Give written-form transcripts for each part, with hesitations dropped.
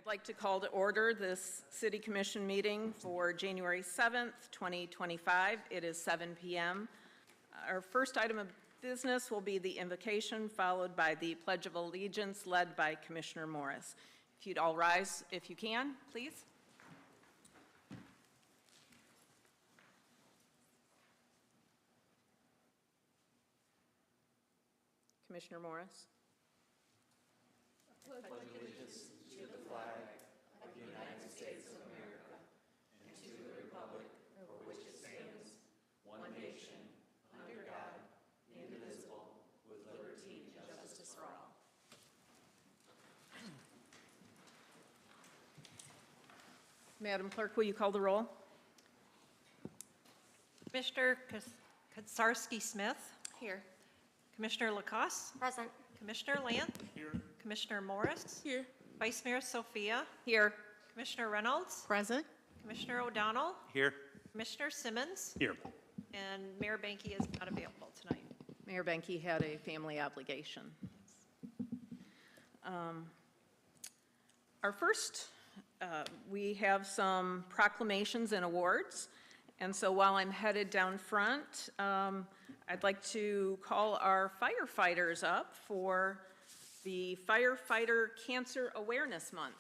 I'd like to call to order this City Commission meeting for January 7th, 2025. It is 7 p.m. Our first item of business will be the invocation, followed by the Pledge of Allegiance led by Commissioner Morris. If you'd all rise, if you can, please. Commissioner Morris. I pledge allegiance to the flag of the United States of America and to the republic for which it stands, one nation, under God, indivisible, with liberty and justice for all. Madam Clerk, will you call the roll? Commissioner Kotsarski-Smith. Here. Commissioner Lacoste. Present. Commissioner Lant. Here. Commissioner Morris. Here. Vice Mayor Sophia. Here. Commissioner Reynolds. Present. Commissioner O'Donnell. Here. Commissioner Simmons. Here. And Mayor Banky is not available tonight. Mayor Banky had a family obligation. Our first, we have some proclamations and awards. And so while I'm headed down front, I'd like to call our firefighters up for the Firefighter Cancer Awareness Month.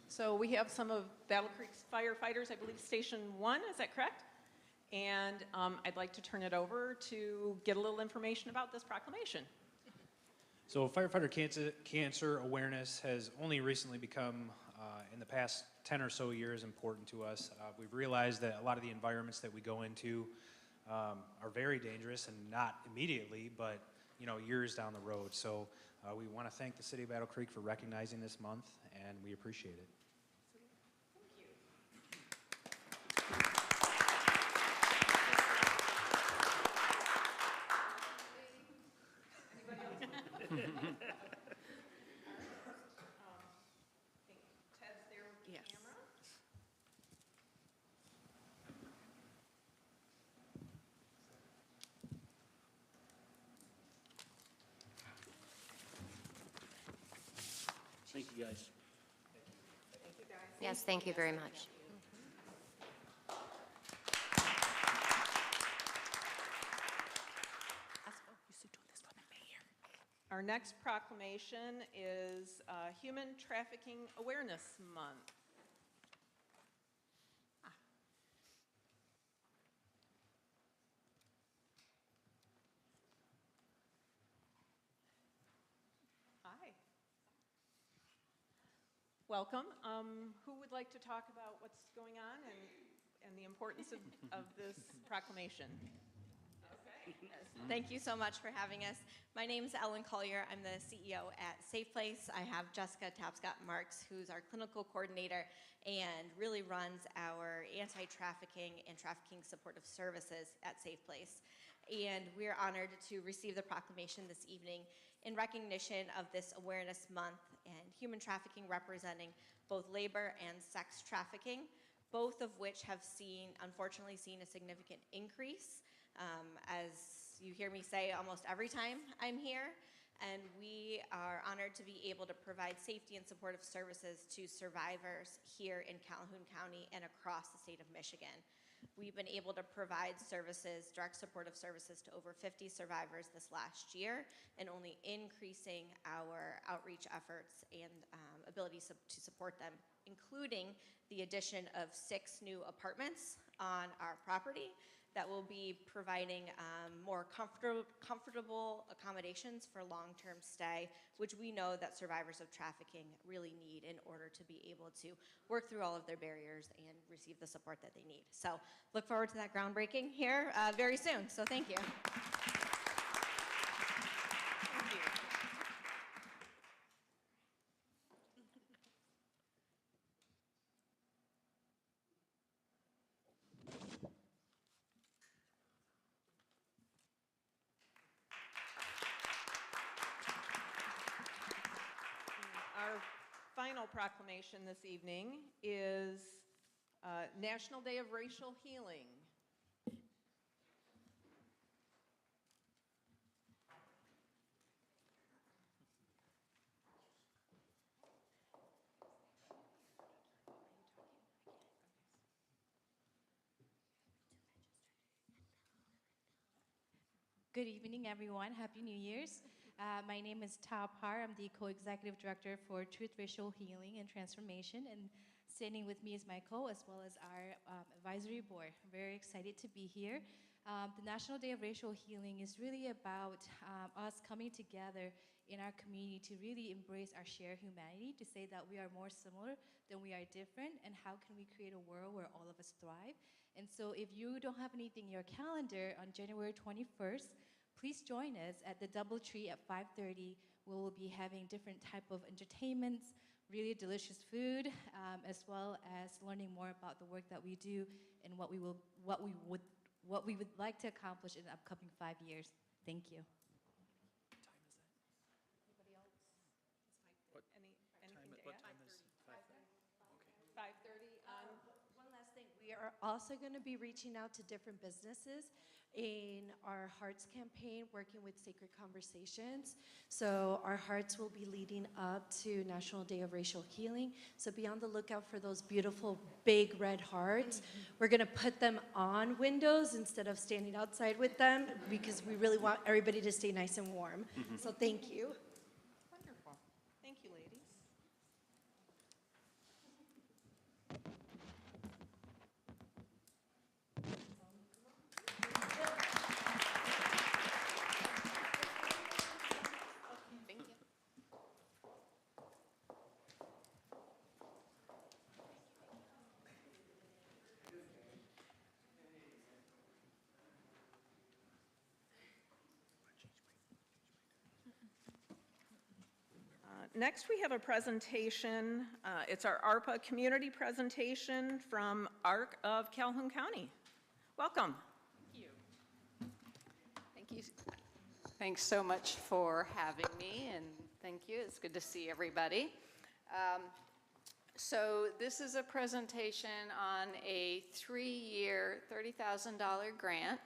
So we have some of Battle Creek's firefighters, I believe Station 1, is that correct? And I'd like to turn it over to get a little information about this proclamation. So firefighter cancer awareness has only recently become, in the past 10 or so years, important to us. We've realized that a lot of the environments that we go into are very dangerous, and not immediately, but years down the road. So we want to thank the City of Battle Creek for recognizing this month, and we appreciate it. Ted's there with the camera. Thank you, guys. Thank you, guys. Yes, thank you very much. Our next proclamation is Human Trafficking Awareness Month. Hi. Welcome. Who would like to talk about what's going on and the importance of this proclamation? Thank you so much for having us. My name is Ellen Collier. I'm the CEO at Safe Place. I have Jessica Tapscott-Marks, who's our clinical coordinator and really runs our anti-trafficking and trafficking supportive services at Safe Place. And we're honored to receive the proclamation this evening in recognition of this Awareness Month and human trafficking representing both labor and sex trafficking, both of which have unfortunately seen a significant increase. As you hear me say almost every time I'm here, and we are honored to be able to provide safety and supportive services to survivors here in Calhoun County and across the state of Michigan. We've been able to provide services, direct supportive services, to over 50 survivors this last year, and only increasing our outreach efforts and ability to support them, including the addition of 6 new apartments on our property that will be providing more comfortable accommodations for long-term stay, which we know that survivors of trafficking really need in order to be able to work through all of their barriers and receive the support that they need. So look forward to that groundbreaking here very soon. So thank you. final proclamation this evening is National Day of Racial Healing. Good evening, everyone. Happy New Year's. My name is Tao Par. I'm the co-executive director for Truth, Racial Healing and Transformation. And standing with me is Michael, as well as our advisory board. I'm very excited to be here. The National Day of Racial Healing is really about us coming together in our community to really embrace our shared humanity, to say that we are more similar than we are different, and how can we create a world where all of us thrive. And so if you don't have anything in your calendar on January 21st, please join us at the DoubleTree at 5:30. We will be having different type of entertainments, really delicious food, as well as learning more about the work that we do and what we would like to accomplish in the upcoming 5 years. Thank you. Anybody else? Anything to What add? time is 5:30 on, One last thing, we are also going to be reaching out to different businesses in our Hearts campaign, working with Sacred Conversations. So our Hearts will be leading up to National Day of Racial Healing. So be on the lookout for those beautiful big red hearts. We're going to put them on windows instead of standing outside with them, because we really want everybody to stay nice and warm. So thank you. wonderful. Thank you, ladies. Thank you. Next, we have a presentation. It's our ARPA community presentation from ARC of Calhoun County. Welcome. Thank you. Thanks so much for having me, and thank you. It's good to see everybody. So this is a presentation on a 3-year, $30,000 grant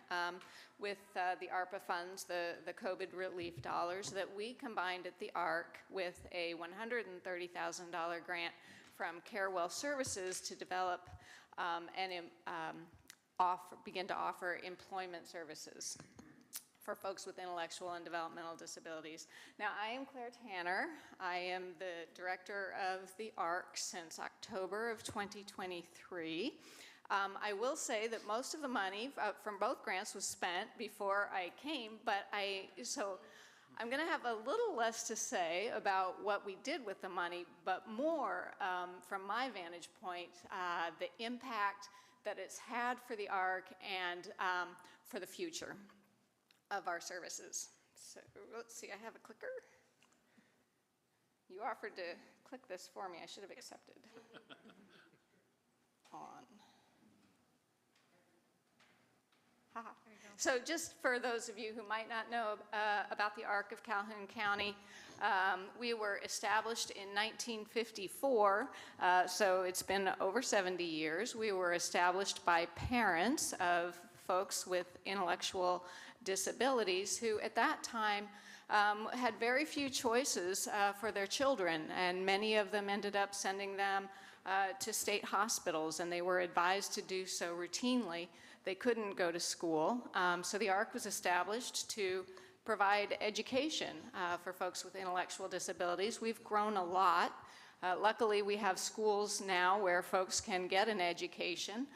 with the ARPA funds, the COVID relief dollars that we combined at the ARC with a $130,000 grant from Carewell Services to develop and begin to offer employment services for folks with intellectual and developmental disabilities. Now, I am Claire Tanner. I am the director of the ARC since October of 2023. I will say that most of the money from both grants was spent before I came, but so I'm gonna have a little less to say about what we did with the money, but more from my vantage point, the impact that it's had for the ARC and for the future of our services. So let's see, I have a clicker. You offered to click this for me. I should have accepted. On. Haha. So just for those of you who might not know about the ARC of Calhoun County, we were established in 1954, so it's been over 70 years. We were established by parents of folks with intellectual disabilities who at that time had very few choices for their children, and many of them ended up sending them to state hospitals, and they were advised to do so routinely. They couldn't go to school, so the ARC was established to provide education for folks with intellectual disabilities. We've grown a lot. Luckily, we have schools now where folks can get an education,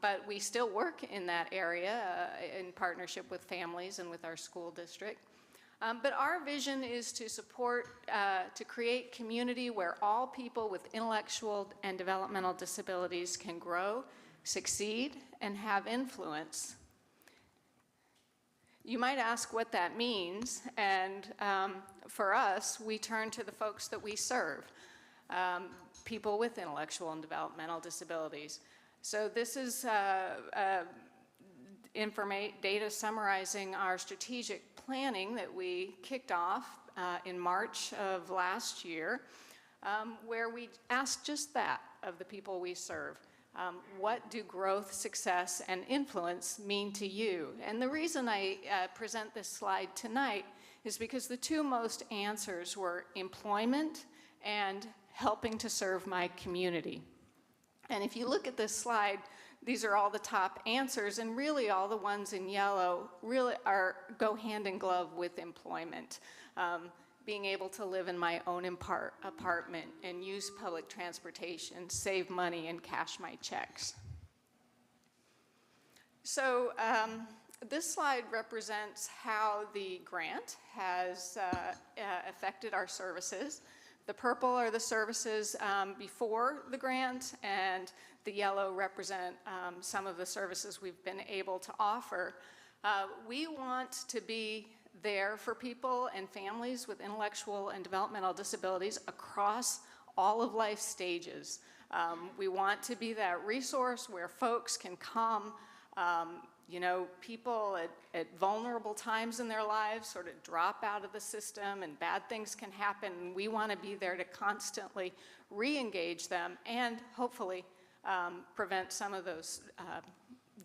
but we still work in that area in partnership with families and with our school district. But our vision is to support, to create community where all people with intellectual and developmental disabilities can grow, succeed, and have influence. You might ask what that means, and for us, we turn to the folks that we serve, people with intellectual and developmental disabilities. So this is data summarizing our strategic planning that we kicked off in March of last year. where we ask just that of the people we serve. What do growth, success, and influence mean to you? And the reason I present this slide tonight is because the two most answers were employment and helping to serve my community. And if you look at this slide, these are all the top answers, and really all the ones in yellow really go hand in glove with employment. Being able to live in my own apartment and use public transportation, save money, and cash my checks. So this slide represents how the grant has affected our services. The purple are the services before the grant, and the yellow represent some of the services we've been able to offer. We want to be there for people and families with intellectual and developmental disabilities across all of life stages. We want to be that resource where folks can come, people at vulnerable times in their lives sort of drop out of the system and bad things can happen. We want to be there to constantly re-engage them and hopefully prevent some of those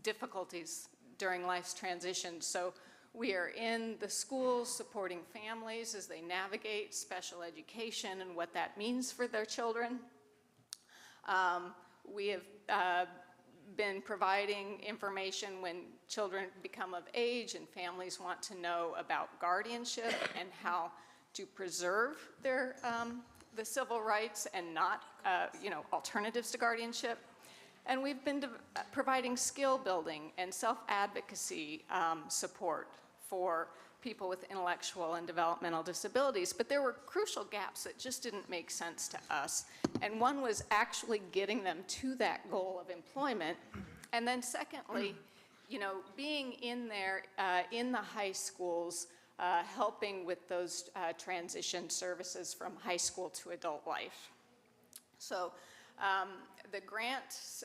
difficulties during life's transition. So we are in the schools supporting families as they navigate special education and what that means for their children. We have been providing information when children become of age and families want to know about guardianship and how to preserve their the civil rights and not alternatives to guardianship. And we've been providing skill building and self-advocacy support for people with intellectual and developmental disabilities. But there were crucial gaps that just didn't make sense to us. And one was actually getting them to that goal of employment. And then secondly, being in there in the high schools, helping with those transition services from high school to adult life. So the grants,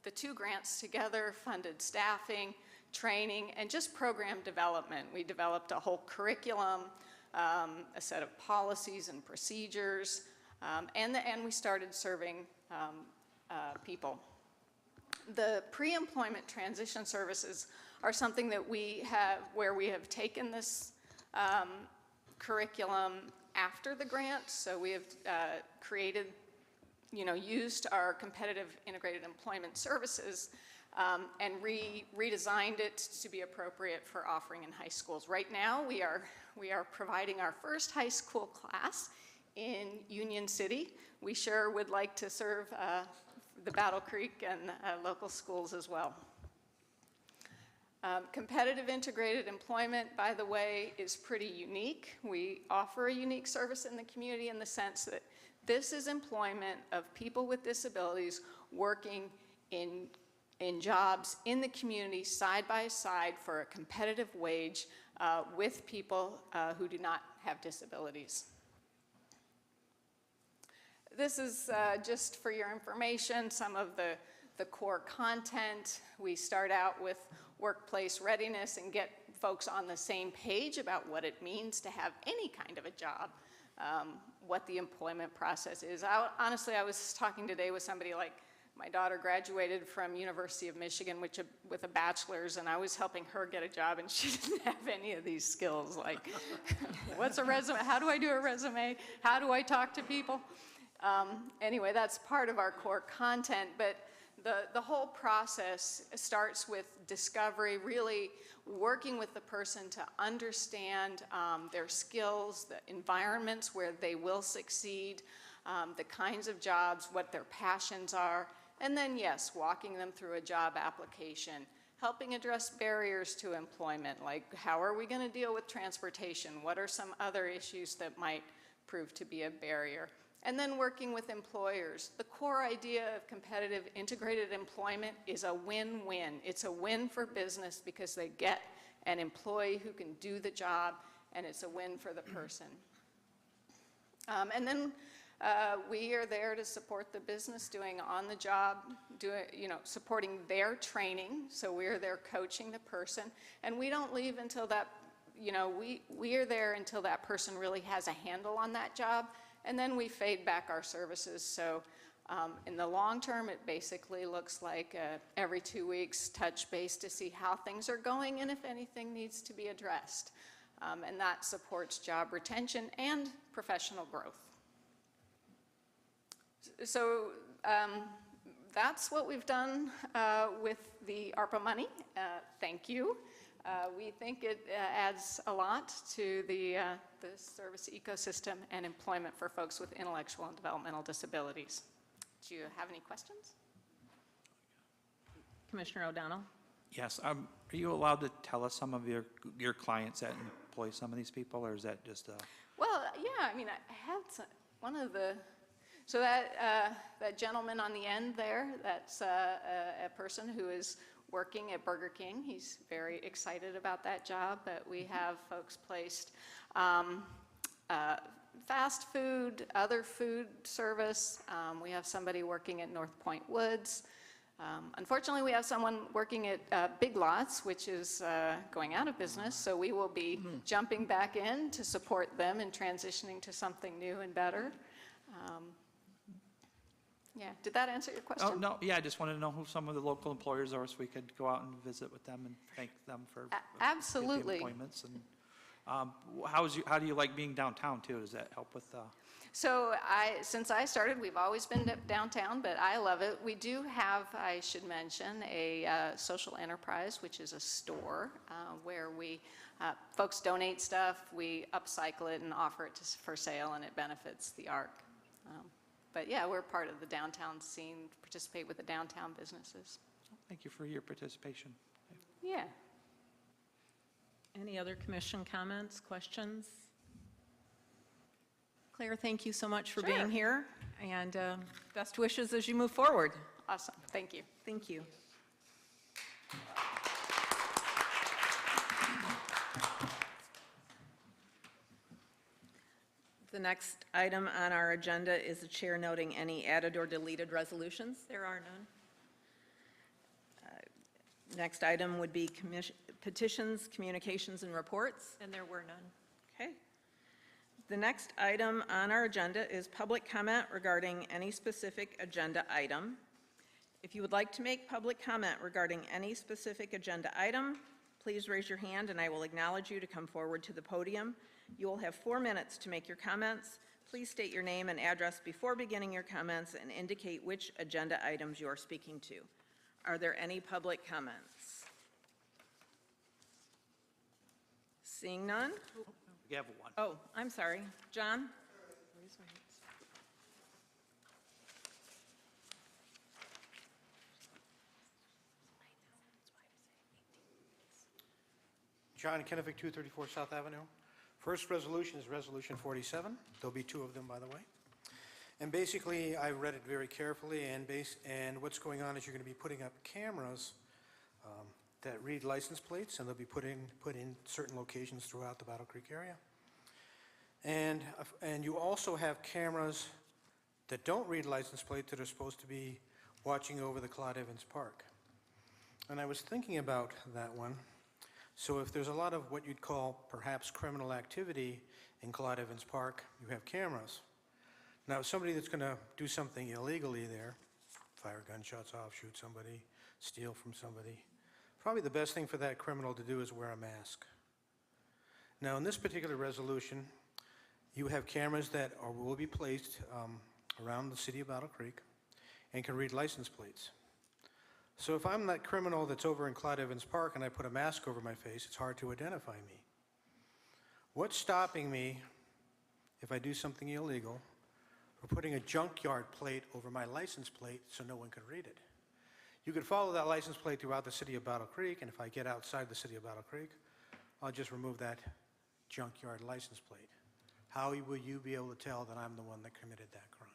the two grants together funded staffing, training, and just program development. We developed a whole curriculum, a set of policies and procedures, and we started serving people. The pre-employment transition services are something that where we have taken this curriculum after the grant. So we have created, used our competitive integrated employment services and redesigned it to be appropriate for offering in high schools. Right now, we are providing our first high school class in Union City. We sure would like to serve the Battle Creek and local schools as well. Competitive integrated employment, by the way, is pretty unique. We offer a unique service in the community in the sense that this is employment of people with disabilities working in jobs in the community side by side for a competitive wage with people who do not have disabilities. This is just for your information, some of the core content. We start out with workplace readiness and get folks on the same page about what it means to have any kind of a job, what the employment process is. Honestly, I was talking today with somebody like, my daughter graduated from University of Michigan with a bachelor's, and I was helping her get a job, and she didn't have any of these skills, like, what's a resume? How do I do a resume? How do I talk to people? Anyway, that's part of our core content, but the whole process starts with discovery, really working with the person to understand their skills, the environments where they will succeed, the kinds of jobs, what their passions are, and then, yes, walking them through a job application, helping address barriers to employment, like how are we going to deal with transportation? What are some other issues that might prove to be a barrier? And then working with employers. The core idea of competitive integrated employment is a win-win. It's a win for business because they get an employee who can do the job, and it's a win for the person. And then we are there to support the business doing on-the-job, supporting their training. So we are there coaching the person, and we don't leave until that, we are there until that person really has a handle on that job. and then we fade back our services. So in the long term, it basically looks like every 2 weeks touch base to see how things are going and if anything needs to be addressed. And that supports job retention and professional growth. So that's what we've done with the ARPA money. Thank you. We think it adds a lot to the service ecosystem and employment for folks with intellectual and developmental disabilities. Do you have any questions? Commissioner O'Donnell? Yes, are you allowed to tell us some of your clients that employ some of these people, or is that just a? Well, yeah, I mean, I had one of the, so that gentleman on the end there, that's a person who is working at Burger King. He's very excited about that job, but we have folks placed fast food, other food service. We have somebody working at North Point Woods. Unfortunately, we have someone working at Big Lots, which is going out of business, so we will be jumping back in to support them in transitioning to something new and better. Yeah, did that answer your question? Oh, no, yeah, I just wanted to know who some of the local employers are so we could go out and visit with them and thank them for Absolutely. the appointments. And how do you like being downtown too? Does that help with? So since I started, we've always been downtown, but I love it. We do have, I should mention, a social enterprise, which is a store where we folks donate stuff, we upcycle it and offer it for sale, and it benefits the ARC. But yeah, we're part of the downtown scene, participate with the downtown businesses. Thank you for your participation. Yeah. Any other commission comments, questions? Claire, thank you so much for being here, and best wishes as you move forward. Awesome. Thank you. Thank you. The next item on our agenda is the chair noting any added or deleted resolutions. There are none. Next item would be petitions, communications, and reports. And there were none. Okay. The next item on our agenda is public comment regarding any specific agenda item. If you would like to make public comment regarding any specific agenda item, please raise your hand and I will acknowledge you to come forward to the podium. You will have 4 minutes to make your comments. Please state your name and address before beginning your comments and indicate which agenda items you are speaking to. Are there any public comments? Seeing none? We have one. Oh, I'm sorry. John? John Kennevic, 234 South Avenue. First resolution is Resolution 47. There'll be 2 of them, by the way. And basically, I read it very carefully, and what's going on is you're going to be putting up cameras that read license plates, and they'll be put in certain locations throughout the Battle Creek area. And you also have cameras that don't read license plates that are supposed to be watching over the Claude Evans Park. And I was thinking about that one. So if there's a lot of what you'd call perhaps criminal activity in Claude Evans Park, you have cameras. Now, somebody that's going to do something illegally there, fire gunshots off, shoot somebody, steal from somebody, probably the best thing for that criminal to do is wear a mask. Now, in this particular resolution, you have cameras that will be placed around the city of Battle Creek and can read license plates. So if I'm that criminal that's over in Claude Evans Park and I put a mask over my face, it's hard to identify me. What's stopping me, if I do something illegal, for putting a junkyard plate over my license plate so no one can read it? You could follow that license plate throughout the city of Battle Creek, and if I get outside the city of Battle Creek, I'll just remove that junkyard license plate. How will you be able to tell that I'm the one that committed that crime?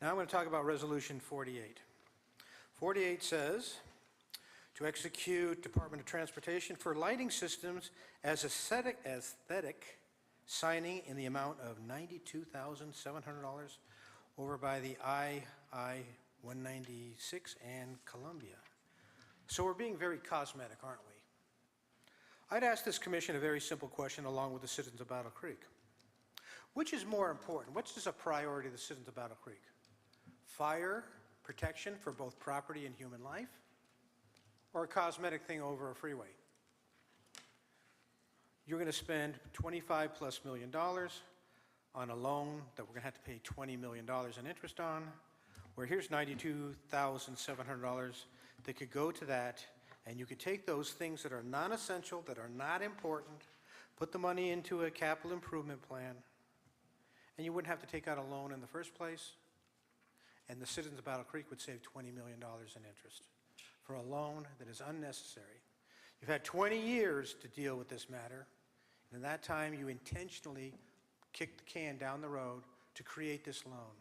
Now I'm going to talk about Resolution 48. 48 says, to execute Department of Transportation for lighting systems as aesthetic signing in the amount of $92,700 over by the I-196 and Columbia. So we're being very cosmetic, aren't we? I'd ask this commission a very simple question along with the citizens of Battle Creek. Which is more important? Which is a priority to the citizens of Battle Creek? Fire protection for both property and human life, or a cosmetic thing over a freeway? You're going to spend $25+ million on a loan that we're going to have to pay $20 million in interest on, where here's $92,700 that could go to that, and you could take those things that are non-essential, that are not important, put the money into a capital improvement plan, and you wouldn't have to take out a loan in the first place, and the citizens of Battle Creek would save $20 million in interest for a loan that is unnecessary. You've had 20 years to deal with this matter, and in that time you intentionally kicked the can down the road to create this loan.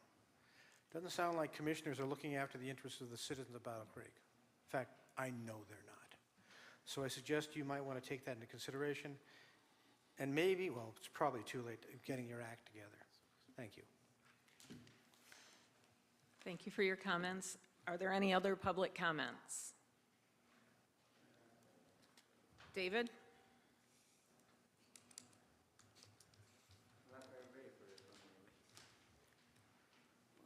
Doesn't sound like commissioners are looking after the interests of the citizens of Battle Creek. In fact, I know they're not. So I suggest you might want to take that into consideration, and maybe, well, it's probably too late, getting your act together. Thank you. Thank you for your comments. Are there any other public comments? David?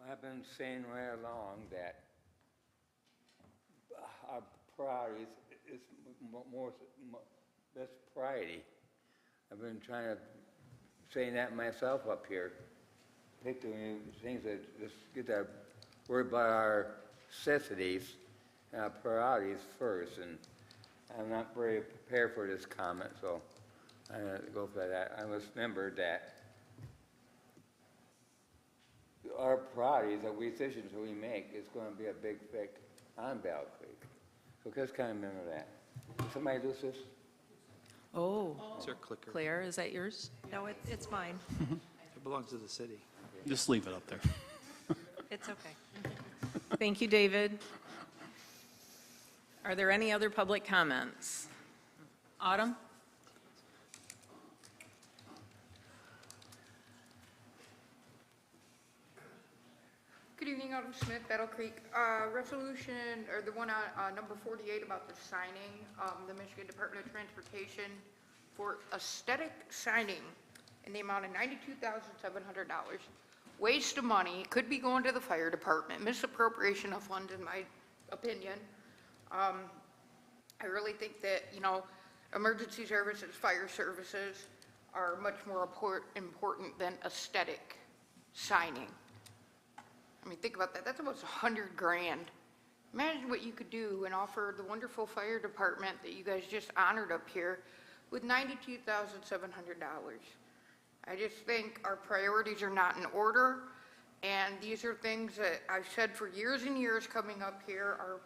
I've been saying right along that our priorities is best priority. I've been trying to say that myself up here. Pick the things that just get our worry about our necessities and our priorities first. And I'm not very prepared for this comment, so I'm going to go for that. I must remember that our priorities, our decisions that we make, is going to be a big effect on Battle Creek. So just kind of remember that. Did somebody do this? Oh, It's our clicker. Claire, is that yours? No, it's mine. It belongs to the city. Just leave it up there. It's okay. Thank you, David. Are there any other public comments? Autumn? Good evening, Autumn Smith, Battle Creek. Resolution, or the one on number 48 about the signing, the Michigan Department of Transportation for aesthetic signing in the amount of $92,700. Waste of money, could be going to the fire department, misappropriation of funds in my opinion. I really think that, you know, emergency services, fire services are much more important than aesthetic signing. I mean, think about that. That's almost $100 grand. Imagine what you could do and offer the wonderful fire department that you guys just honored up here with $92,700. I just think our priorities are not in order, and these are things that I've said for years and years coming up here are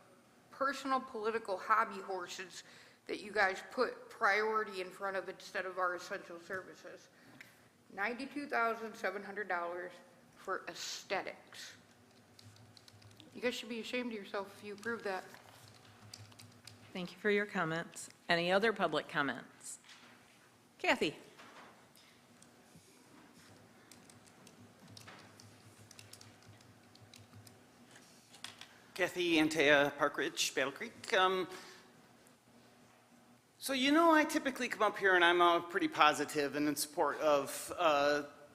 personal political hobby horses that you guys put priority in front of instead of our essential services. $92,700 for aesthetics. You guys should be ashamed of yourself if you approve that. Thank you for your comments. Any other public comments? Kathy? Kathy Antea, Park Ridge, Battle Creek. So you know, I typically come up here and I'm pretty positive and in support of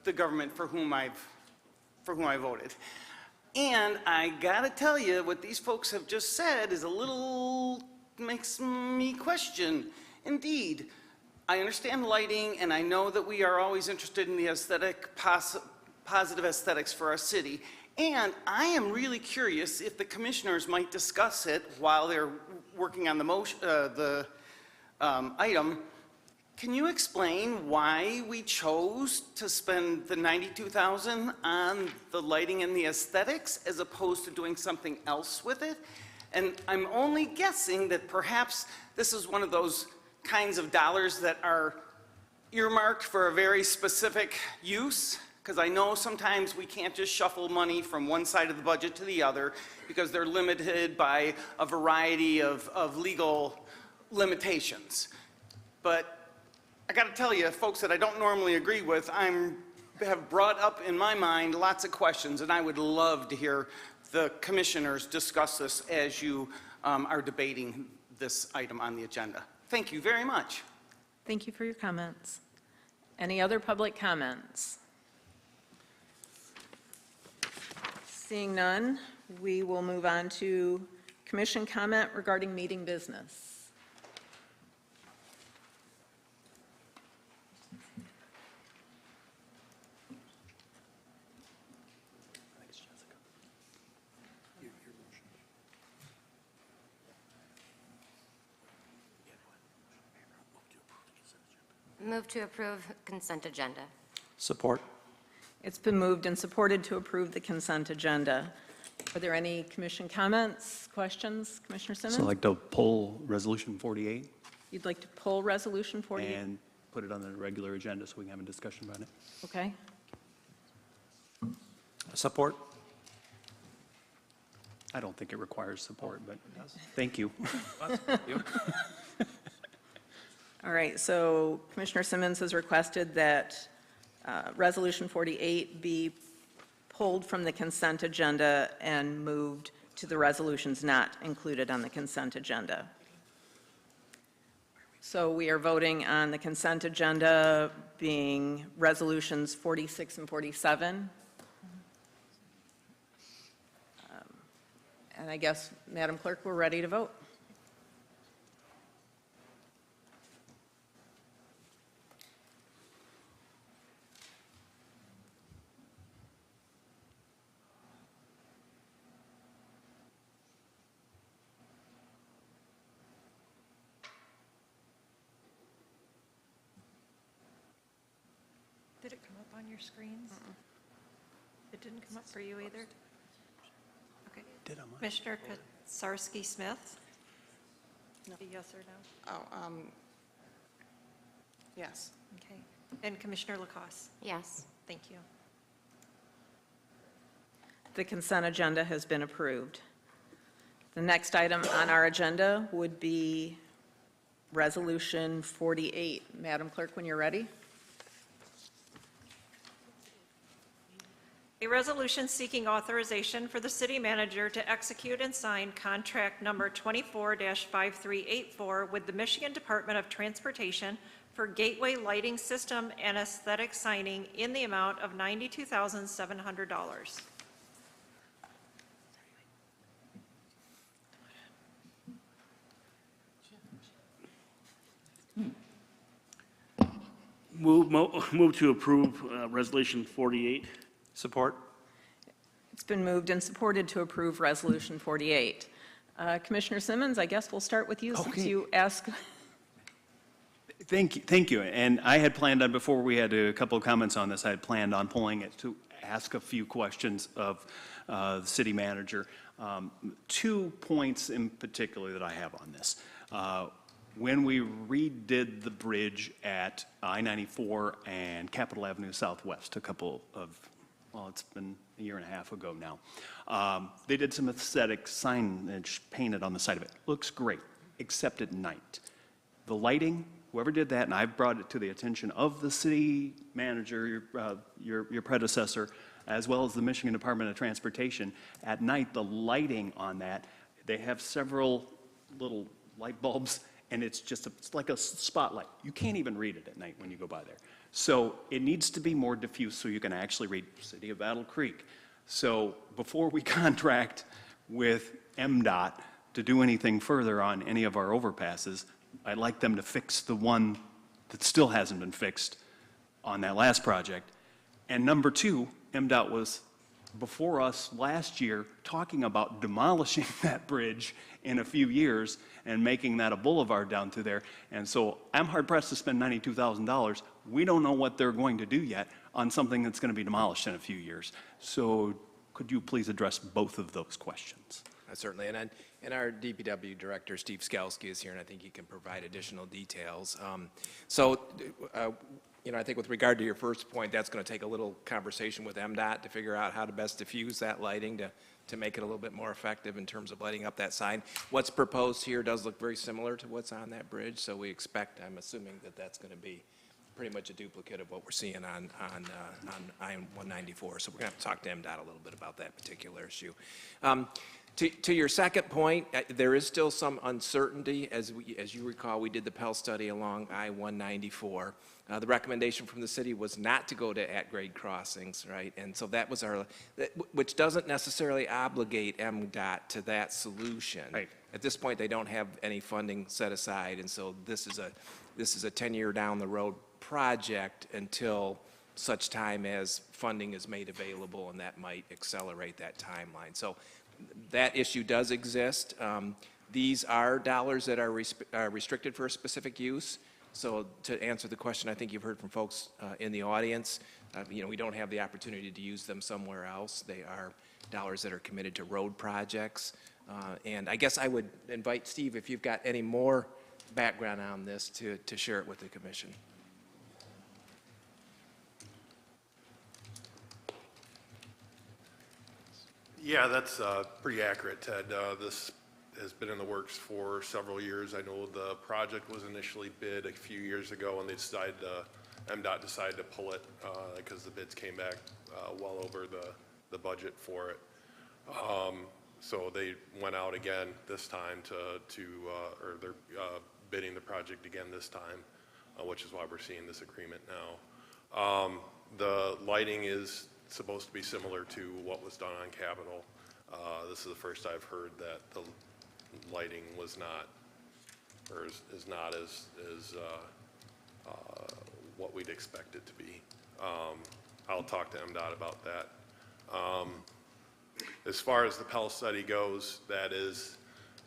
the government for whom I voted. And I gotta tell you, what these folks have just said is a little, makes me question. Indeed, I understand lighting, and I know that we are always interested in the aesthetic, positive aesthetics for our city. And I am really curious if the commissioners might discuss it while they're working on the motion, item. Can you explain why we chose to spend the $92,000 on the lighting and the aesthetics as opposed to doing something else with it? And I'm only guessing that perhaps this is one of those kinds of dollars that are earmarked for a very specific use, because I know sometimes we can't just shuffle money from one side of the budget to the other because they're limited by a variety of legal limitations. But I got to tell you, folks that I don't normally agree with, have brought up in my mind lots of questions, and I would love to hear the commissioners discuss this as you are debating this item on the agenda. Thank you very much. Thank you for your comments. Any other public comments? Seeing none, we will move on to commission comment regarding meeting business. Move to approve consent agenda. Support. It's been moved and supported to approve the consent agenda. Are there any commission comments, questions? Commissioner Simmons? So I'd like to pull Resolution 48 You'd like to pull Resolution 48? and put it on the regular agenda so we can have a discussion about it. Okay. Support. I don't think it requires support, but thank you. All right, so Commissioner Simmons has requested that Resolution 48 be pulled from the consent agenda and moved to the resolutions not included on the consent agenda. So we are voting on the consent agenda being Resolutions 46 and 47. And I guess, Madam Clerk, we're ready to vote. Did it come up on your screens? It didn't come up for you either? Okay. Did on mine. Commissioner Kosarsky-Smith? A yes or no? Oh, yes. Okay. And Commissioner Lacoste? Yes. Thank you. The consent agenda has been approved. The next item on our agenda would be Resolution 48. Madam Clerk, when you're ready. A resolution seeking authorization for the city manager to execute and sign contract number 24-5384 with the Michigan Department of Transportation for gateway lighting system and aesthetic signing in the amount of $92,700. Move to approve Resolution 48. Support. It's been moved and supported to approve Resolution 48. Commissioner Simmons, I guess we'll start with you since Okay. you asked. Thank you. And I had planned on, before we had a couple of comments on this, I had planned on pulling it to ask a few questions of the city manager. 2 points in particular that I have on this. When we redid the bridge at I-94 and Capitol Avenue Southwest a couple of, well, it's been a year and a half ago now, they did some aesthetic signage painted on the side of it. Looks great, except at night. The lighting, whoever did that, and I've brought it to the attention of the city manager, your predecessor, as well as the Michigan Department of Transportation, at night, the lighting on that, they have several little light bulbs, and it's like a spotlight. You can't even read it at night when you go by there. So it needs to be more diffuse so you can actually read City of Battle Creek. So before we contract with MDOT to do anything further on any of our overpasses, I'd like them to fix the one that still hasn't been fixed on that last project. And number 2, MDOT was before us last year talking about demolishing that bridge in a few years and making that a boulevard down through there. And so I'm hard-pressed to spend $92,000. We don't know what they're going to do yet on something that's going to be demolished in a few years. So could you please address both of those questions? Certainly, and our DPW director, Steve Skalski, is here, and I think he can provide additional details. I think with regard to your first point, that's going to take a little conversation with MDOT to figure out how to best diffuse that lighting to make it a little bit more effective in terms of lighting up that sign. What's proposed here does look very similar to what's on that bridge, so we expect, I'm assuming that that's going to be pretty much a duplicate of what we're seeing on I-194. So we're going to have to talk to MDOT a little bit about that particular issue. To your second point, there is still some uncertainty. As you recall, we did the Pell study along I-194. The recommendation from the city was not to go to at-grade crossings, right? And so that was which doesn't necessarily obligate MDOT to that solution. Right. At this point, they don't have any funding set aside, and so this is a 10-year down the road project until such time as funding is made available, and that might accelerate that timeline. So that issue does exist. These are dollars that are restricted for a specific use. So to answer the question, I think you've heard from folks in the audience, we don't have the opportunity to use them somewhere else. They are dollars that are committed to road projects. And I guess I would invite Steve, if you've got any more background on this, to share it with the commission. Yeah, that's pretty accurate, Ted. This has been in the works for several years. I know the project was initially bid a few years ago, and MDOT decided to pull it because the bids came back well over the budget for it. So they went out again this time or they're bidding the project again this time, which is why we're seeing this agreement now. The lighting is supposed to be similar to what was done on Capitol. This is the first I've heard that the lighting was not, or is not as what we'd expect it to be. I'll talk to MDOT about that. As far as the Pell study goes, that is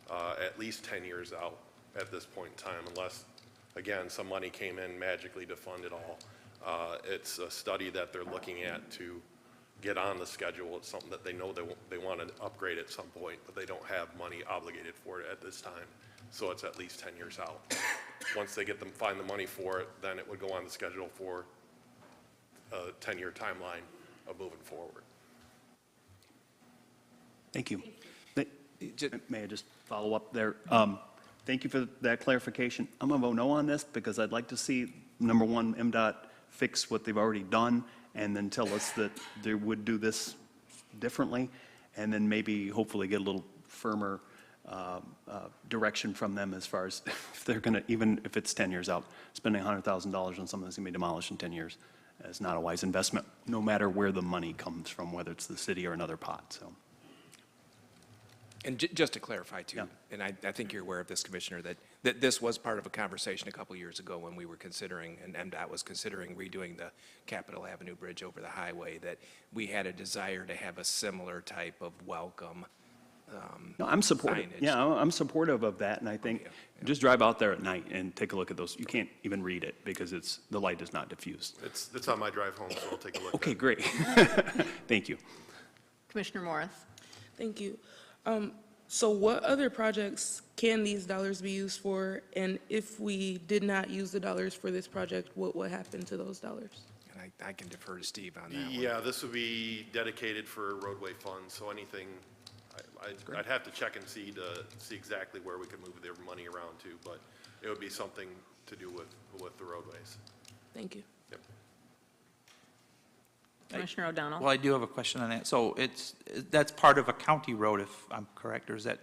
at least 10 years out at this point in time, unless, again, some money came in magically to fund it all. It's a study that they're looking at to get on the schedule. It's something that they know they want to upgrade at some point, but they don't have money obligated for it at this time. So it's at least 10 years out. Once they find the money for it, then it would go on the schedule for a 10-year timeline of moving forward. Thank you. May I just follow up there? Thank you for that clarification. I'm going to vote no on this because I'd like to see, number one, MDOT fix what they've already done and then tell us that they would do this differently, and then maybe hopefully get a little firmer direction from them as far as if they're going to, even if it's 10 years out, spending $100,000 on something that's going to be demolished in 10 years is not a wise investment, no matter where the money comes from, whether it's the city or another pot. So. And just to clarify, too, Yeah. and I think you're aware of this, Commissioner, that this was part of a conversation a couple years ago when we were considering, and MDOT was considering redoing the Capitol Avenue Bridge over the highway, that we had a desire to have a similar type of welcome No, I'm supportive. signage. Yeah, I'm supportive of that, and I think just drive out there at night and take a look at those. You can't even read it because the light is not diffused. It's on my drive home, so I'll take a look. Okay, great. Thank you. Commissioner Morris. Thank you. So what other projects can these dollars be used for? And if we did not use the dollars for this project, what would happen to those dollars? And I can defer to Steve on that one. Yeah, this would be dedicated for roadway funds, so anything, I'd have to check and see exactly where we could move their money around to, but it would be something to do with the roadways. Thank you. Yep. Commissioner O'Donnell. Well, I do have a question on that. So that's part of a county road, if I'm correct, or is that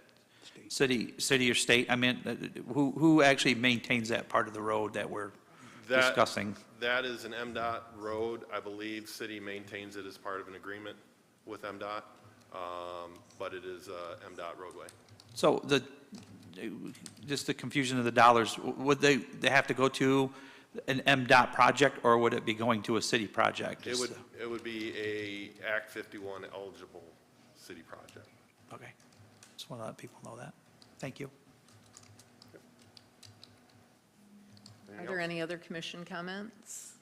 city or state? I mean, who actually maintains that part of the road that we're discussing? That is an MDOT road. I believe city maintains it as part of an agreement with MDOT, but it is a MDOT roadway. So just the confusion of the dollars, would they have to go to an MDOT project, or would it be going to a city project? It would be a Act 51 eligible city project. Okay. Just want to let people know that. Thank you. Are there any other commission comments?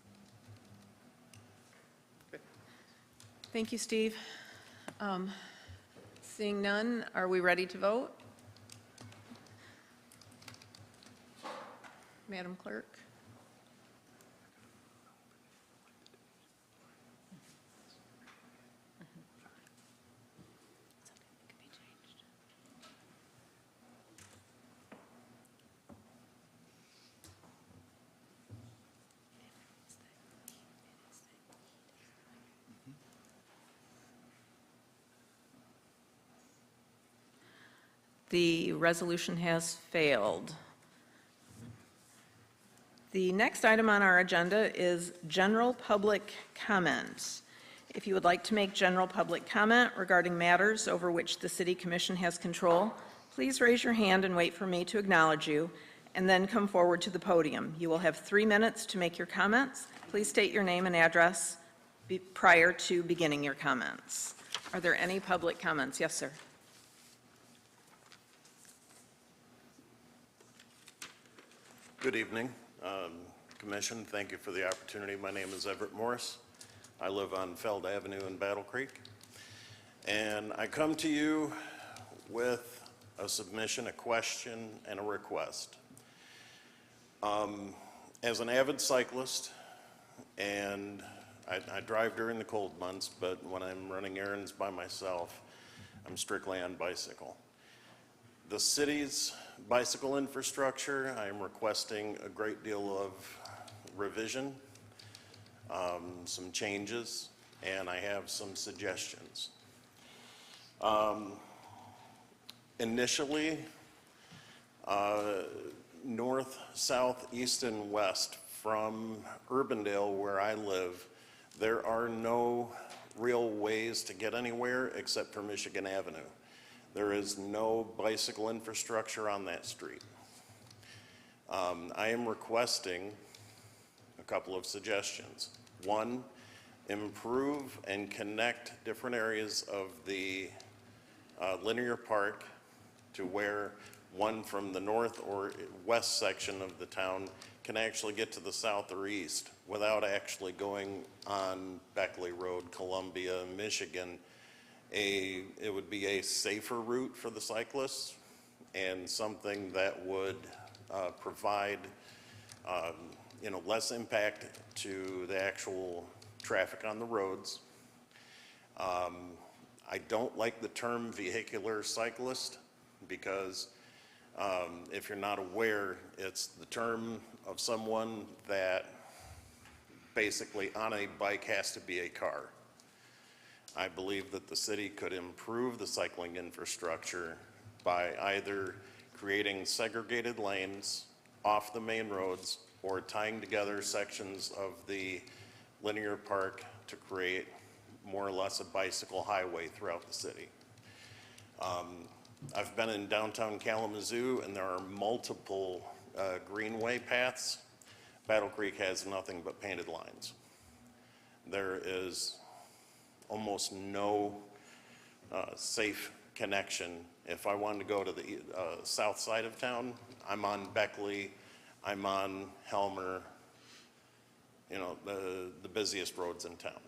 Okay. Thank you, Steve. Seeing none, are we ready to vote? Madam Clerk? The resolution has failed. The next item on our agenda is general public comment. If you would like to make general public comment regarding matters over which the City Commission has control, please raise your hand and wait for me to acknowledge you, and then come forward to the podium. You will have 3 minutes to make your comments. Please state your name and address prior to beginning your comments. Are there any public comments? Yes, sir. Good evening, Commission. Thank you for the opportunity. My name is Everett Morris. I live on Feld Avenue in Battle Creek. And I come to you with a submission, a question, and a request. As an avid cyclist, and I drive during the cold months, but when I'm running errands by myself, I'm strictly on bicycle. The city's bicycle infrastructure, I am requesting a great deal of revision, some changes, and I have some suggestions. Initially, north, south, east, and west from Urbandale, where I live, there are no real ways to get anywhere except for Michigan Avenue. There is no bicycle infrastructure on that street. I am requesting a couple of suggestions. One, improve and connect different areas of the linear park to where one from the north or west section of the town can actually get to the south or east without actually going on Beckley Road, Columbia, Michigan. It would be a safer route for the cyclists and something that would provide less impact to the actual traffic on the roads. I don't like the term vehicular cyclist because if you're not aware, it's the term of someone that basically on a bike has to be a car. I believe that the city could improve the cycling infrastructure by either creating segregated lanes off the main roads or tying together sections of the linear park to create more or less a bicycle highway throughout the city. I've been in downtown Kalamazoo and there are multiple greenway paths. Battle Creek has nothing but painted lines. There is almost no safe connection. If I wanted to go to the south side of town, I'm on Beckley, I'm on Helmer, the busiest roads in town.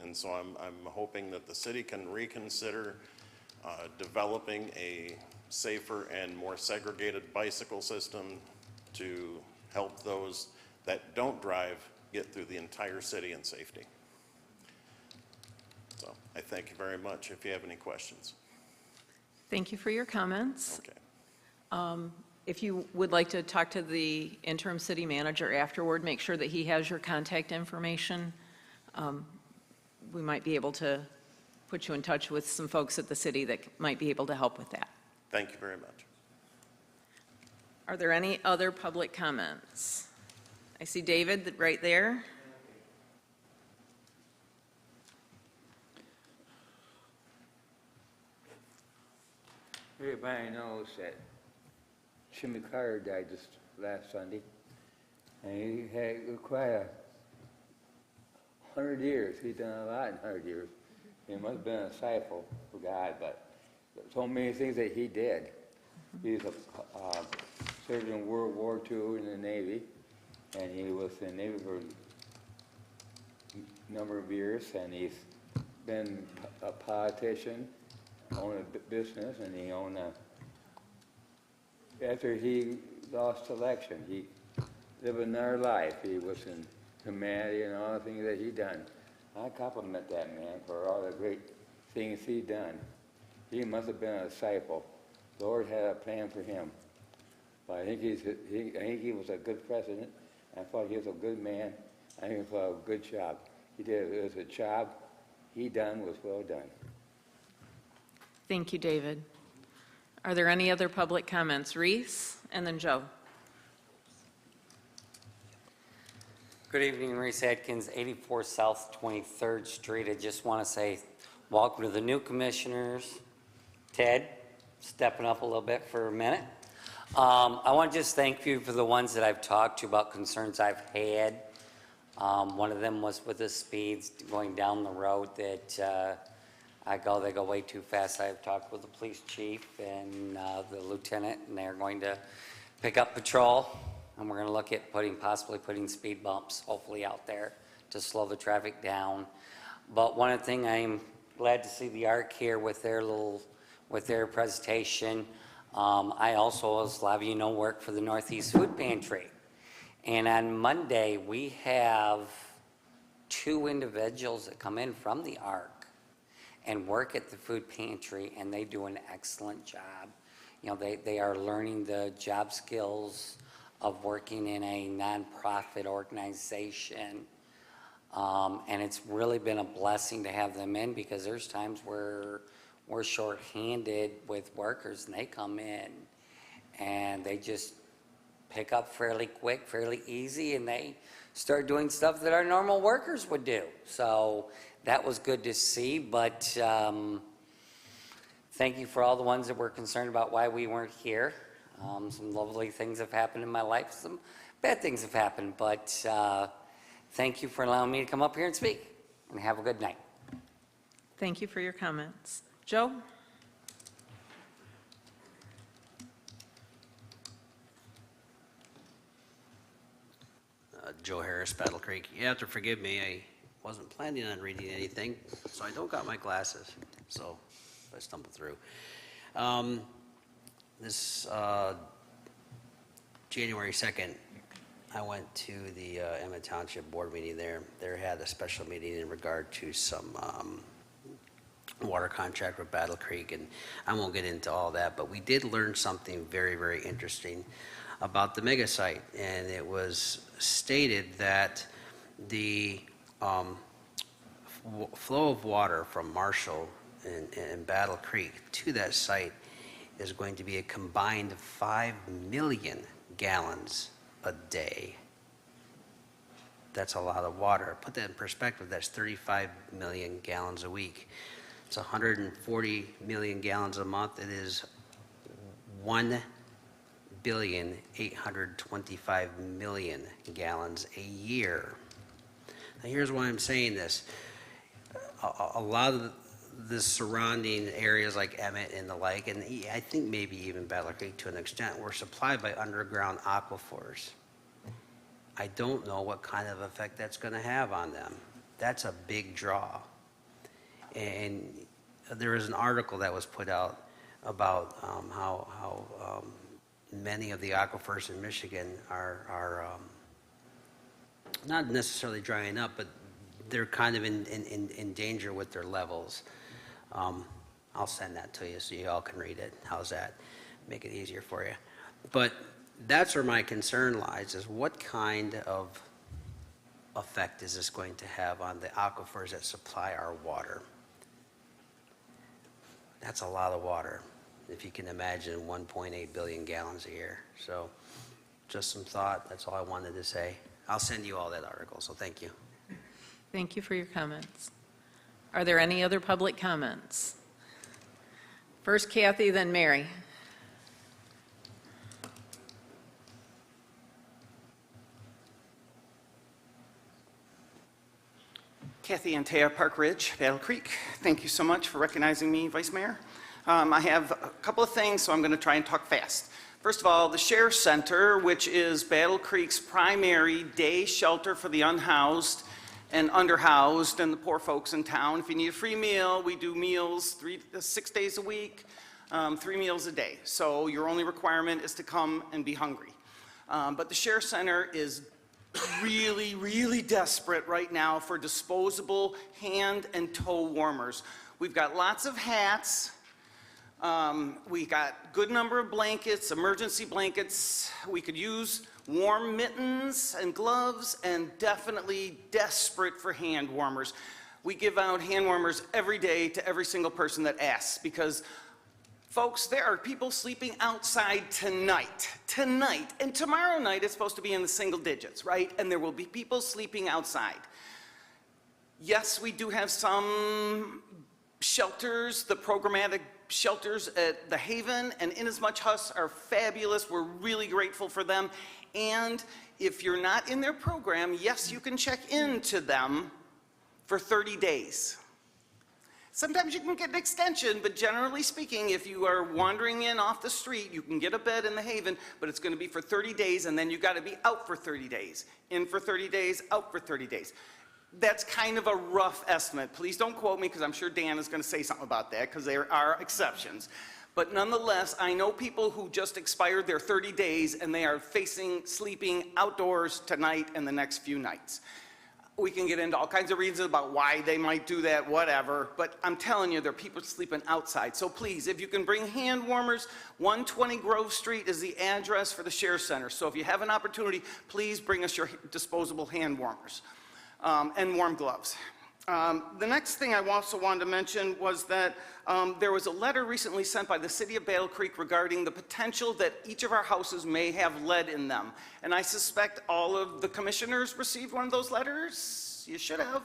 And so I'm hoping that the city can reconsider developing a safer and more segregated bicycle system to help those that don't drive get through the entire city in safety. So I thank you very much. If you have any questions. Thank you for your comments. Okay. If you would like to talk to the interim city manager afterward, make sure that he has your contact information. We might be able to put you in touch with some folks at the city that might be able to help with that. Thank you very much. Are there any other public comments? I see David right there. Everybody knows that Jimmy Carter died just last Sunday, and he had quite 100 years. He's done a lot in 100 years. He must have been a disciple for God, but so many things that he did. He was served in World War II in the Navy, and he was in the Navy for a number of years, and he's been a politician, owned a business, and he owned after he lost election, he lived another life. He was in humanity and all the things that he done. I compliment that man for all the great things he done. He must have been a disciple. The Lord had a plan for him. But I think he was a good president. I thought he was a good man. I think he was a good job. It was a job he done was well done. Thank you, David. Are there any other public comments? Reese, and then Joe. Good evening, Reese Atkins, 84 South 23rd Street. I just want to say welcome to the new commissioners. Ted, stepping up a little bit for a minute. I want to just thank you for the ones that I've talked to about concerns I've had. One of them was with the speeds going down the road that they go way too fast. I've talked with the police chief and the lieutenant, and they're going to pick up patrol. And we're going to look at possibly putting speed bumps, hopefully out there, to slow the traffic down. But one thing I'm glad to see the ARC here with their presentation. I also, as a lot of you know, work for the Northeast Food Pantry. And on Monday, we have 2 individuals that come in from the ARC and work at the food pantry, and they do an excellent job. You know, they are learning the job skills of working in a nonprofit organization. And it's really been a blessing to have them in, because there's times where we're shorthanded with workers, and they come in and they just pick up fairly quick, fairly easy, and they start doing stuff that our normal workers would do. So that was good to see, but thank you for all the ones that were concerned about why we weren't here. Some lovely things have happened in my life. Some bad things have happened, but thank you for allowing me to come up here and speak, and have a good night. Thank you for your comments. Joe? Joe Harris, Battle Creek. You have to forgive me, I wasn't planning on reading anything, so I don't got my glasses, so I stumbled through. This January 2nd, I went to the Emmett Township Board meeting there. They had a special meeting in regard to some water contract with Battle Creek, and I won't get into all that, but we did learn something very, very interesting about the mega site, and it was stated that the flow of water from Marshall and Battle Creek to that site is going to be a combined 5 million gallons a day. That's a lot of water. Put that in perspective, that's 35 million gallons a week. It's 140 million gallons a month. It is 1,825,000,000 gallons a year. Now here's why I'm saying this. A lot of the surrounding areas like Emmett and the like, and I think maybe even Battle Creek to an extent, were supplied by underground aquifers. I don't know what kind of effect that's going to have on them. That's a big draw. And there was an article that was put out about how many of the aquifers in Michigan are not necessarily drying up, but they're kind of in danger with their levels. I'll send that to you so you all can read it. How's that? Make it easier for you. But that's where my concern lies, is what kind of effect is this going to have on the aquifers that supply our water? That's a lot of water, if you can imagine 1.8 billion gallons a year. So just some thought, that's all I wanted to say. I'll send you all that article, so thank you. Thank you for your comments. Are there any other public comments? First Kathy, then Mary. Kathy Antea, Park Ridge, Battle Creek. Thank you so much for recognizing me, Vice Mayor. I have a couple of things, so I'm going to try and talk fast. First of all, the Share Center, which is Battle Creek's primary day shelter for the unhoused and underhoused and the poor folks in town. If you need a free meal, we do meals 6 days a week, 3 meals a day. So your only requirement is to come and be hungry. But the Share Center is really, really desperate right now for disposable hand and toe warmers. We've got lots of hats. We got good number of blankets, emergency blankets. We could use warm mittens and gloves, and definitely desperate for hand warmers. We give out hand warmers every day to every single person that asks, because Folks, there are people sleeping outside tonight, and tomorrow night it's supposed to be in the single digits, right? And there will be people sleeping outside. Yes, we do have some shelters, the programmatic shelters at the Haven and Inasmuch Huts are fabulous. We're really grateful for them. And if you're not in their program, yes, you can check into them for 30 days. Sometimes you can get an extension, but generally speaking, if you are wandering in off the street, you can get a bed in the Haven, but it's going to be for 30 days, and then you've got to be out for 30 days. In for 30 days, out for 30 days. That's kind of a rough estimate. Please don't quote me, because I'm sure Dan is going to say something about that, because there are exceptions. But nonetheless, I know people who just expired their 30 days, and they are sleeping outdoors tonight and the next few nights. We can get into all kinds of reasons about why they might do that, whatever, but I'm telling you, there are people sleeping outside. So please, if you can bring hand warmers, 120 Grove Street is the address for the Share Center. So if you have an opportunity, please bring us your disposable hand warmers and warm gloves. The next thing I also wanted to mention was that there was a letter recently sent by the city of Battle Creek regarding the potential that each of our houses may have lead in them. And I suspect all of the commissioners received one of those letters. You should have.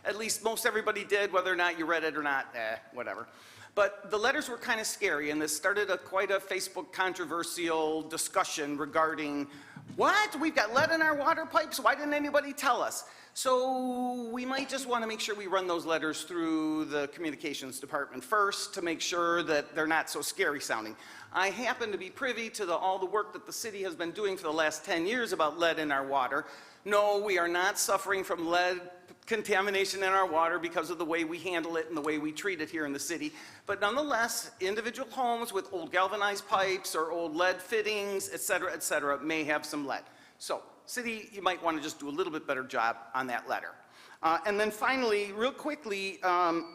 At least most everybody did, whether or not you read it or not, whatever. But the letters were kind of scary, and this started quite a Facebook controversial discussion regarding, what? We've got lead in our water pipes? Why didn't anybody tell us? So we might just want to make sure we run those letters through the communications department first to make sure that they're not so scary sounding. I happen to be privy to all the work that the city has been doing for the last 10 years about lead in our water. No, we are not suffering from lead contamination in our water because of the way we handle it and the way we treat it here in the city. But nonetheless, individual homes with old galvanized pipes or old lead fittings, et cetera, may have some lead. So, city, you might want to just do a little bit better job on that letter. And then finally, real quickly, oh,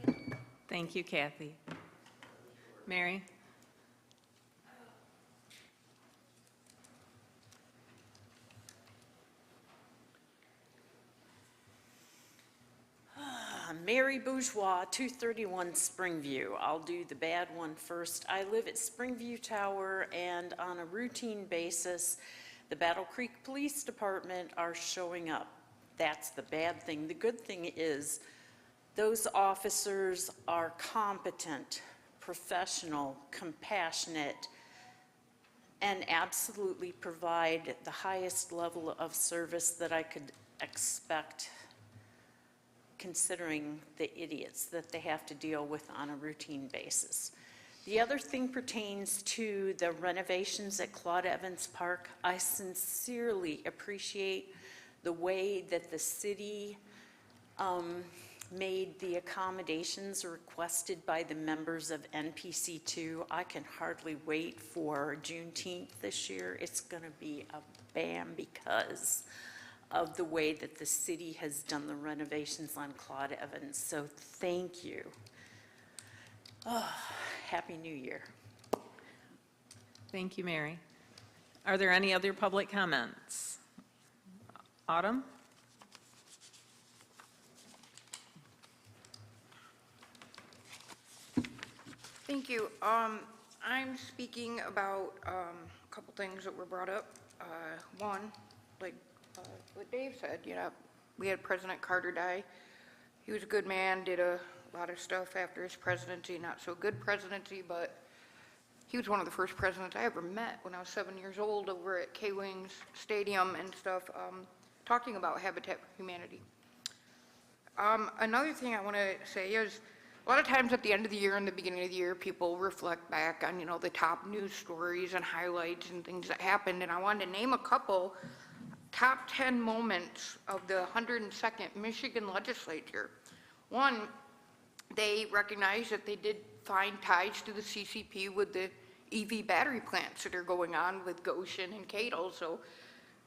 crap. Thank you, Kathy. Mary? Mary Bourgeois, 231 Springview. I'll do the bad one first. I live at Springview Tower, and on a routine basis, the Battle Creek Police Department are showing up. That's the bad thing. The good thing is those officers are competent, professional, compassionate, and absolutely provide the highest level of service that I could expect, considering the idiots that they have to deal with on a routine basis. The other thing pertains to the renovations at Claude Evans Park. I sincerely appreciate the way that the city made the accommodations requested by the members of NPC2. I can hardly wait for Juneteenth this year. It's going to be a bam because of the way that the city has done the renovations on Claude Evans. So thank you. Oh, Happy New Year. Thank you, Mary. Are there any other public comments? Autumn? Thank you. I'm speaking about a couple things that were brought up. One, like what Dave said, we had President Carter die. He was a good man, did a lot of stuff after his presidency, not so good presidency, but he was one of the first presidents I ever met when I was 7 years old over at K-Wings Stadium and stuff, talking about Habitat for Humanity. Another thing I want to say is, a lot of times at the end of the year and the beginning of the year, people reflect back on, the top news stories and highlights and things that happened, and I wanted to name a couple top 10 moments of the 102nd Michigan legislature. One, they recognized that they did find ties to the CCP with the EV battery plants that are going on with Goshen and Cadle. So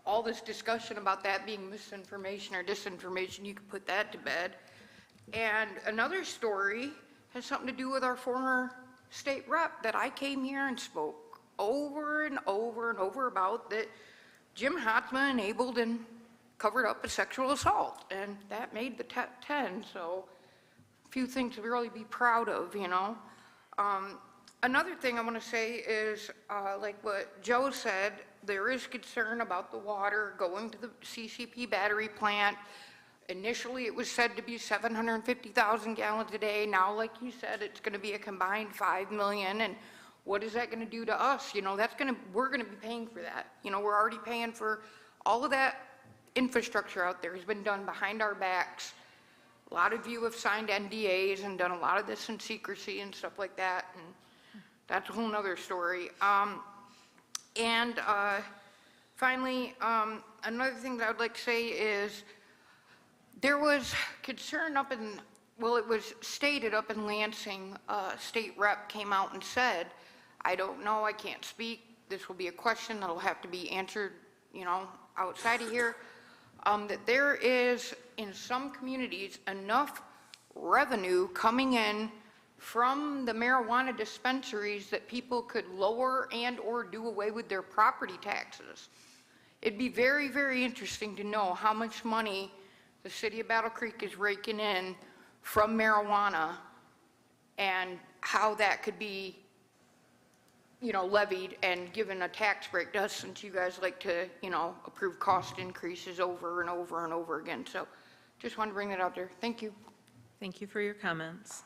all this discussion about that being misinformation or disinformation, you could put that to bed. And another story has something to do with our former state rep that I came here and spoke over and over and over about, that Jim Hotzma enabled and covered up a sexual assault, and that made the top 10. So a few things to really be proud of, Another thing I want to say is, like what Joe said, there is concern about the water going to the CCP battery plant. Initially, it was said to be 750,000 gallons a day. Now, like you said, it's going to be a combined 5 million. And what is that going to do to us? You know, we're going to be paying for that. You know, we're already paying for all of that infrastructure out there has been done behind our backs. A lot of you have signed NDAs and done a lot of this in secrecy and stuff like that. And that's a whole nother story. Finally, another thing that I would like to say is there was concern up in, well, it was stated up in Lansing, state rep came out and said, I don't know, I can't speak. This will be a question that will have to be answered, you know, outside of here. That there is, in some communities, enough revenue coming in from the marijuana dispensaries that people could lower and or do away with their property taxes. It'd be very, very interesting to know how much money the city of Battle Creek is raking in from marijuana and how that could be, you know, levied and given a tax break to us, since you guys like to, you know, approve cost increases over and over and over again. So just wanted to bring that out there. Thank you. Thank you for your comments.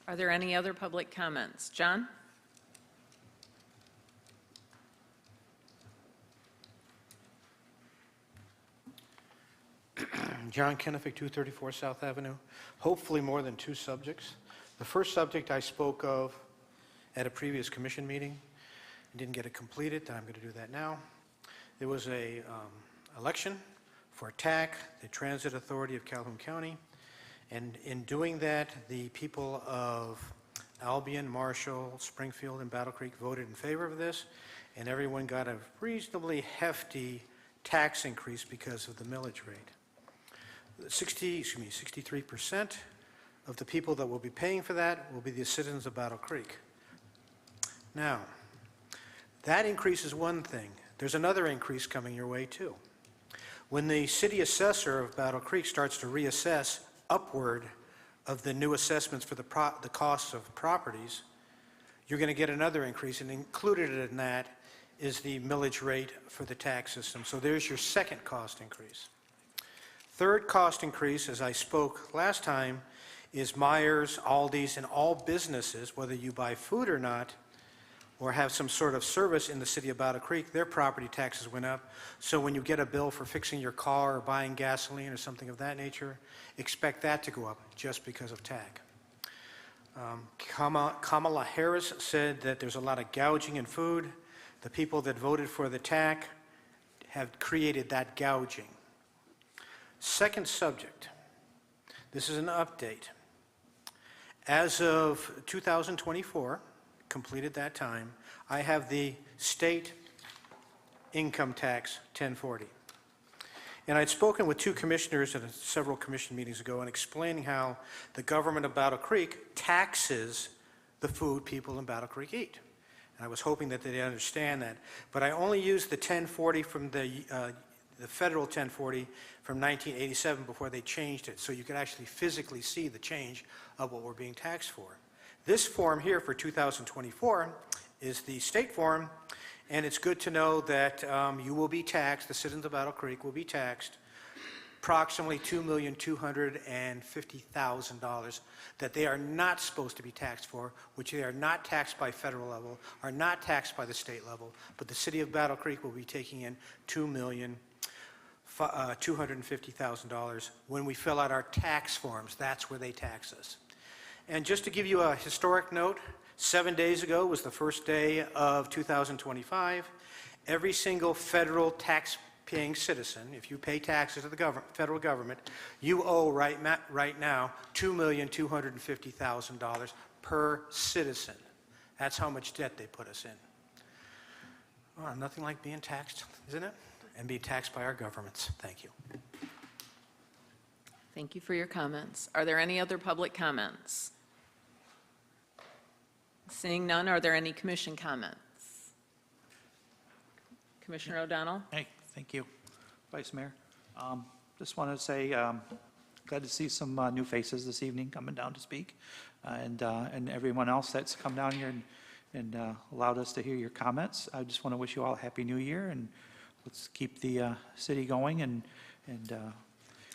Are there any other public comments? John? John Kennefic, 234 South Avenue. Hopefully more than two subjects. The first subject I spoke of at a previous commission meeting. I didn't get it completed. I'm going to do that now. There was a election for TAC, the Transit Authority of Calhoun County. And in doing that, the people of Albion, Marshall, Springfield, and Battle Creek voted in favor of this, and everyone got a reasonably hefty tax increase because of the millage rate. 63% of the people that will be paying for that will be the citizens of Battle Creek. Now, that increase is one thing. There's another increase coming your way, too. When the city assessor of Battle Creek starts to reassess upward of the new assessments for the costs of properties, you're going to get another increase, and included in that is the millage rate for the tax system. So there's your second cost increase. Third cost increase, as I spoke last time, is Myers, Aldi's, and all businesses, whether you buy food or not, or have some sort of service in the city of Battle Creek, their property taxes went up. So when you get a bill for fixing your car or buying gasoline or something of that nature, expect that to go up just because of TAC. Kamala Harris said that there's a lot of gouging in food. The people that voted for the TAC have created that gouging. Second subject, this is an update. As of 2024, completed that time, I have the state income tax 1040. And I'd spoken with two commissioners at several commission meetings ago and explaining how the government of Battle Creek taxes the food people in Battle Creek eat. And I was hoping that they'd understand that. But I only used the 1040 from the federal 1040 from 1987 before they changed it, so you could actually physically see the change of what we're being taxed for. This form here for 2024 is the state form, and it's good to know that you will be taxed, the citizens of Battle Creek will be taxed approximately $2,250,000 that they are not supposed to be taxed for, which they are not taxed by federal level, are not taxed by the state level, but the city of Battle Creek will be taking in $2,250,000 when we fill out our tax forms. That's where they tax us. And just to give you a historic note, 7 days ago was the first day of 2025. Every single federal tax-paying citizen, if you pay taxes to the federal government, you owe right now $2,250,000 per citizen. That's how much debt they put us in. Well, nothing like being taxed, isn't it? And being taxed by our governments. Thank you. Thank you for your comments. Are there any other public comments? Seeing none, are there any commission comments? Commissioner O'Donnell? Hey, thank you, Vice Mayor. Just want to say glad to see some new faces this evening coming down to speak, and everyone else that's come down here and allowed us to hear your comments. I just want to wish you all a Happy New Year, and let's keep the city going. And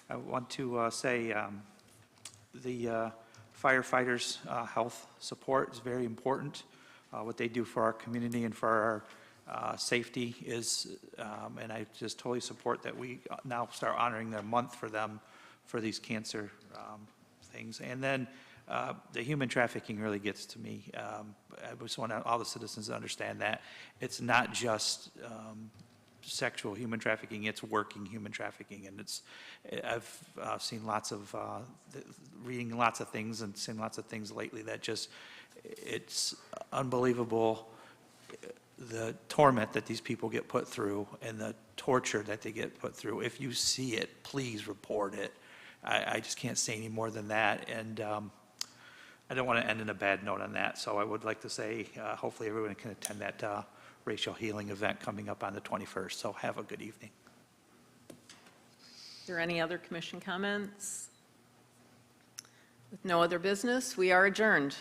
I want to say the firefighters' health support is very important. What they do for our community and for our safety is, and I just totally support that we now start honoring their month for them for these cancer things. And then the human trafficking really gets to me. I just want all the citizens to understand that it's not just sexual human trafficking, it's working human trafficking. And I've seen lots of, reading lots of things and seen lots of things lately that just, it's unbelievable the torment that these people get put through and the torture that they get put through. If you see it, please report it. I just can't say any more than that. And I don't want to end in a bad note on that. So I would like to say, hopefully everyone can attend that racial healing event coming up on the 21st. So have a good evening. Is there any other commission comments? With no other business, we are adjourned.